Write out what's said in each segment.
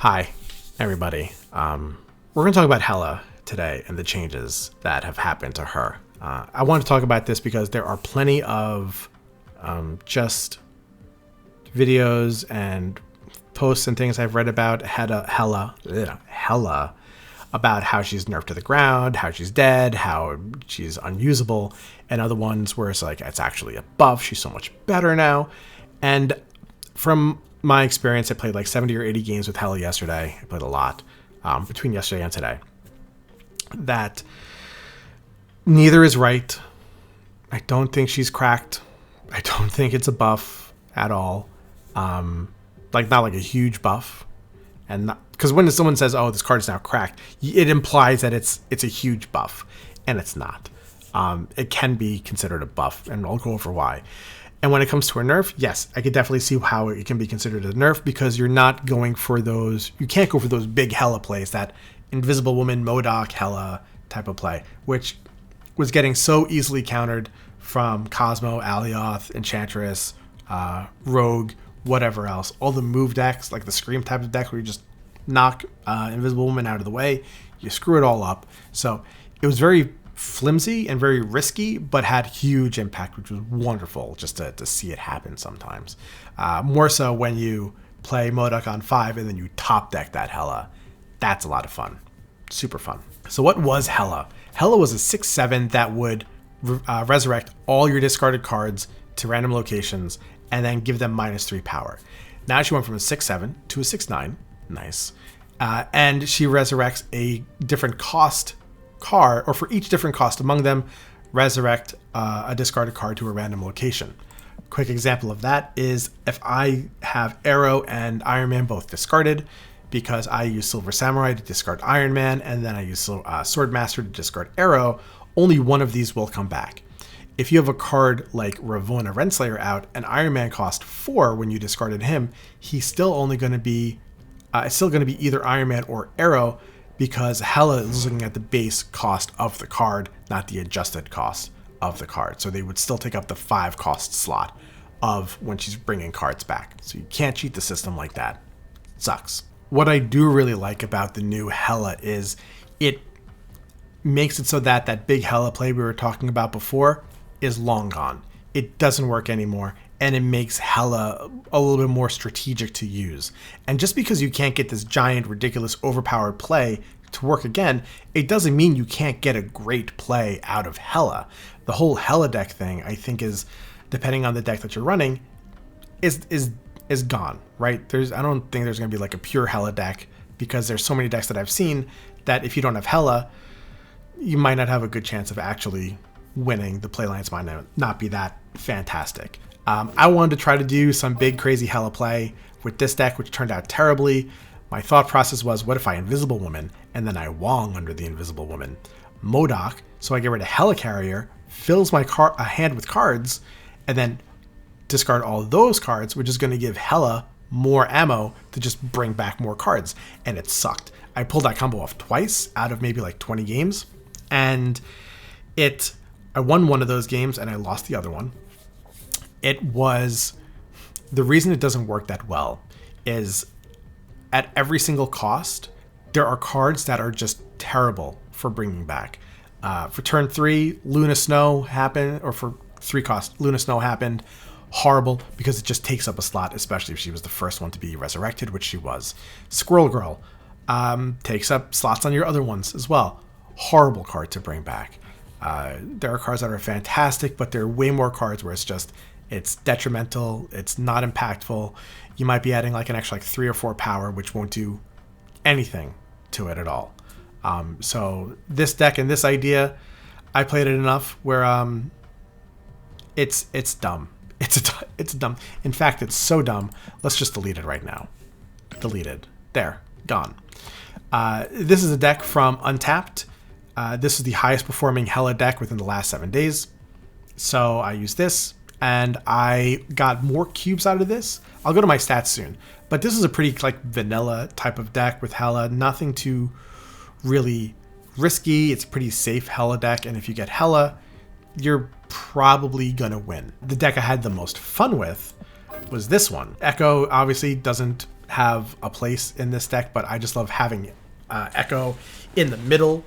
Hi, everybody. We're going to talk about Hela today and the changes that have happened to her. I want to talk about this because there are plenty of just videos and posts and things I've read about Hela, about how she's nerfed to the ground, how she's dead, how she's unusable, and other ones where it's like, it's actually a buff. She's so much better now. And from my experience, I played like 70 or 80 games with Hela yesterday. I played a lot between yesterday and today. That neither is right. I don't think she's cracked. I don't think it's a buff at all. Not like a huge buff. And because when someone says, "Oh, this card is now cracked," it implies that it's a huge buff, and it's not. It can be considered a buff, and I'll go over why. And when it comes to a nerf, yes, I could definitely see how it can be considered a nerf because you're not going for those. You can't go for those big Hela plays, that Invisible Woman, MODOK, Hela type of play, which was getting so easily countered from Cosmo, Alioth, Enchantress, Rogue, whatever else. All the move decks, like the Scream type of deck where you just knock Invisible Woman out of the way, you screw it all up. So it was very flimsy and very risky, but had huge impact, which was wonderful just to see it happen sometimes. More so when you play MODOK on 5 and then you top deck that Hela. That's a lot of fun. Super fun. So what was Hela? Hela was a 6/7 that would resurrect all your discarded cards to random locations and then give them -3 power. Now she went from a 6/7 to a 6/9. Nice. And she resurrects a different cost card, or for each different cost among them, resurrect a discarded card to a random location. Quick example of that is if I have Arrow and Iron Man both discarded, because I use Silver Samurai to discard Iron Man, and then I use Swordmaster to discard Arrow, only one of these will come back. If you have a card like Ravonna Renslayer out and Iron Man cost 4 when you discarded him, he's still only going to be either Iron Man or Arrow, because Hela is looking at the base cost of the card, not the adjusted cost of the card. So they would still take up the 5 cost slot of when she's bringing cards back. So you can't cheat the system like that. It sucks. What I do really like about the new Hela is it makes it so that that big Hela play we were talking about before is long gone. It doesn't work anymore, and it makes Hela a little bit more strategic to use. And just because you can't get this giant, ridiculous, overpowered play to work again, it doesn't mean you can't get a great play out of Hela. The whole Hela deck thing, I think, is, depending on the deck that you're running, is gone, right? I don't think there's going to be like a pure Hela deck, because there's so many decks that I've seen that if you don't have Hela, you might not have a good chance of actually winning. The playlines might not be that fantastic. I wanted to try to do some big crazy Hela play with this deck, which turned out terribly. My thought process was, what if I Invisible Woman and then I Wong under the Invisible Woman? MODOK, so I get rid of Hela Carrier, fills my hand with cards, and then discard all those cards, which is going to give Hela more ammo to just bring back more cards. And it sucked. I pulled that combo off twice out of maybe like 20 games, and I won one of those games and I lost the other one. The reason it doesn't work that well is at every single cost, there are cards that are just terrible for bringing back. For turn 3, Luna Snow happened, or for 3 cost, Luna Snow happened. Horrible, because it just takes up a slot, especially if she was the first one to be resurrected, which she was. Squirrel Girl takes up slots on your other ones as well. Horrible card to bring back. There are cards that are fantastic, but there are way more cards where it's detrimental, it's not impactful. You might be adding like an extra 3 or 4 power, which won't do anything to it at all. So this deck and this idea, I played it enough where it's dumb. It's dumb. In fact, it's so dumb. Let's just delete it right now. Deleted. There. Gone. This is a deck from Untapped. This is the highest performing Hela deck within the last 7 days. So I used this, and I got more cubes out of this. I'll go to my stats soon. But this is a pretty vanilla type of deck with Hela. Nothing too really risky. It's a pretty safe Hela deck, and if you get Hela, you're probably gonna win. The deck I had the most fun with was this one. Echo obviously doesn't have a place in this deck, but I just love having Echo in the middle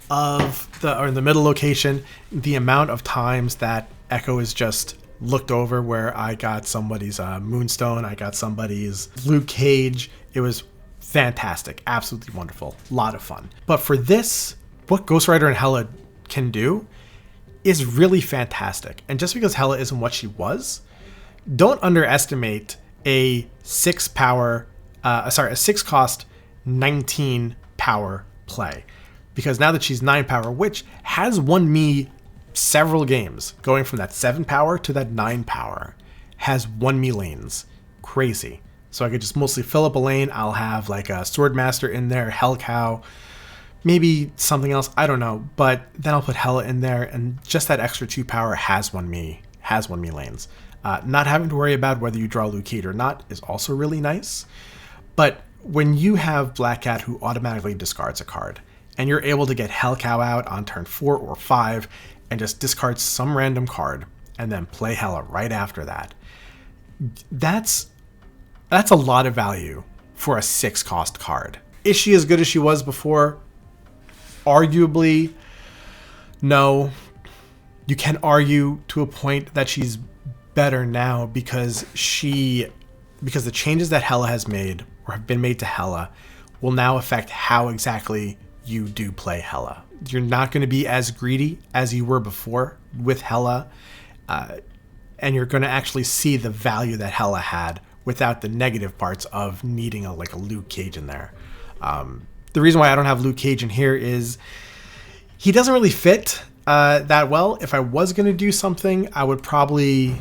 of in the middle location. The amount of times that Echo is just looked over, where I got somebody's Moonstone, I got somebody's Luke Cage. It was fantastic, absolutely wonderful, a lot of fun. But for this, what Ghost Rider and Hela can do is really fantastic. And just because Hela isn't what she was, don't underestimate a 6 cost 19 power play, because now that she's 9 power, which has won me several games, going from that 7 power to that 9 power, has won me lanes. Crazy. So I could just mostly fill up a lane. I'll have like a Swordmaster in there, Hellcow, maybe something else, I don't know, but then I'll put Hela in there, and just that extra 2 power has won me lanes. Not having to worry about whether you draw Luke Cage or not is also really nice. But when you have Black Cat who automatically discards a card, and you're able to get Hellcow out on turn 4 or 5 and just discard some random card and then play Hela right after that, that's a lot of value for a 6 cost card. Is she as good as she was before? Arguably, no. You can argue to a point that she's better now because the changes that Hela has made or have been made to Hela will now affect how exactly you do play Hela. You're not going to be as greedy as you were before with Hela, and you're going to actually see the value that Hela had without the negative parts of needing a Luke Cage in there. The reason why I don't have Luke Cage in here is he doesn't really fit that well. If I was going to do something, I would probably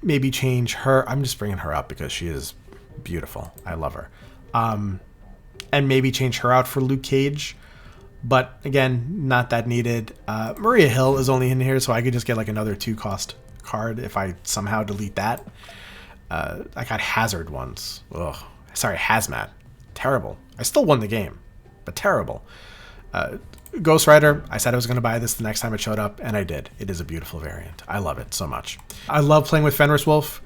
maybe change her. I'm just bringing her up because she is beautiful. I love her. And maybe change her out for Luke Cage. But again, not that needed. Maria Hill is only in here, so I could just get like another 2 cost card if I somehow delete that. I got Hazard once. Ugh. Sorry, Hazmat. Terrible. I still won the game, but terrible. Ghost Rider, I said I was going to buy this the next time it showed up, and I did. It is a beautiful variant. I love it so much. I love playing with Fenris Wolf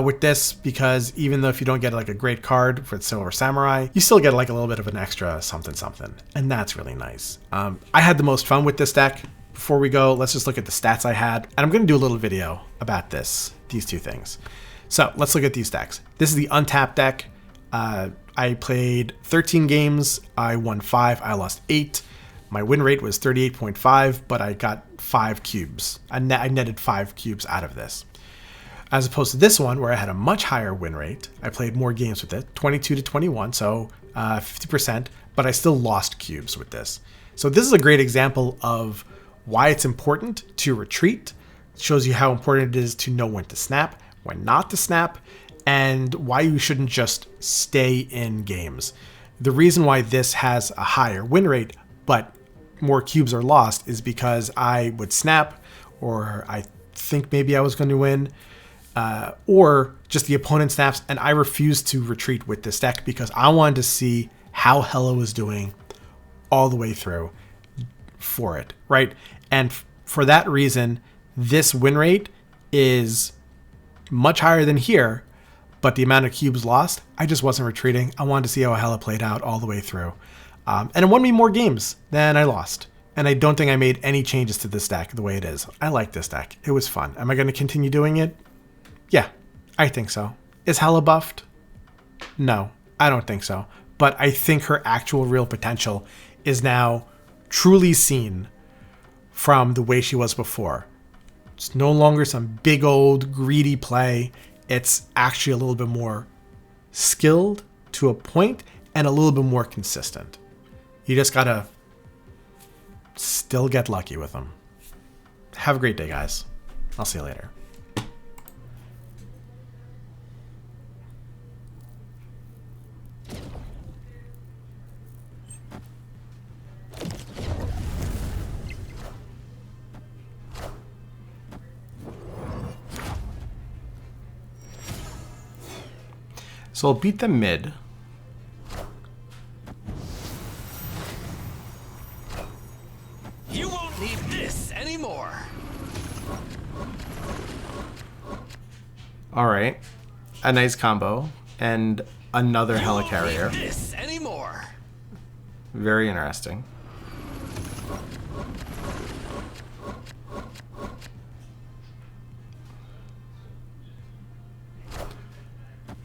with this, because even though if you don't get like a great card for the Silver Samurai, you still get like a little bit of an extra something something, and that's really nice. I had the most fun with this deck. Before we go, let's just look at the stats I had, and I'm going to do a little video about these 2 things. So let's look at these decks. This is the untapped deck. I played 13 games. I won 5. I lost 8. My win rate was 38.5, but I got 5 cubes. I netted 5 cubes out of this. As opposed to this one, where I had a much higher win rate. I played more games with it, 22 to 21, so 50%, but I still lost cubes with this. So this is a great example of why it's important to retreat. It shows you how important it is to know when to snap, when not to snap, and why you shouldn't just stay in games. The reason why this has a higher win rate, but more cubes are lost, is because I would snap, or I think maybe I was going to win, or just the opponent snaps, and I refused to retreat with this deck because I wanted to see how Hela was doing all the way through for it, right? And for that reason, this win rate is much higher than here, but the amount of cubes lost, I just wasn't retreating. I wanted to see how Hela played out all the way through. And it won me more games than I lost. And I don't think I made any changes to this deck the way it is. I like this deck. It was fun. Am I going to continue doing it? Yeah, I think so. Is Hela buffed? No, I don't think so. But I think her actual real potential is now truly seen from the way she was before. It's no longer some big old greedy play. It's actually a little bit more skilled to a point and a little bit more consistent. You just gotta still get lucky with them. Have a great day, guys. I'll see you later. So I'll beat them mid. You won't need this anymore. All right, a nice combo, and another You won't helicarrier. need this anymore. Very interesting.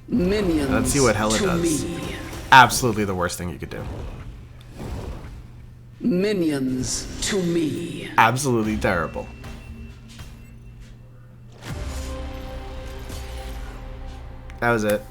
Minions. Let's see what Hela to does. me. Absolutely the worst thing you could do. Minions to me. Absolutely terrible. That was it.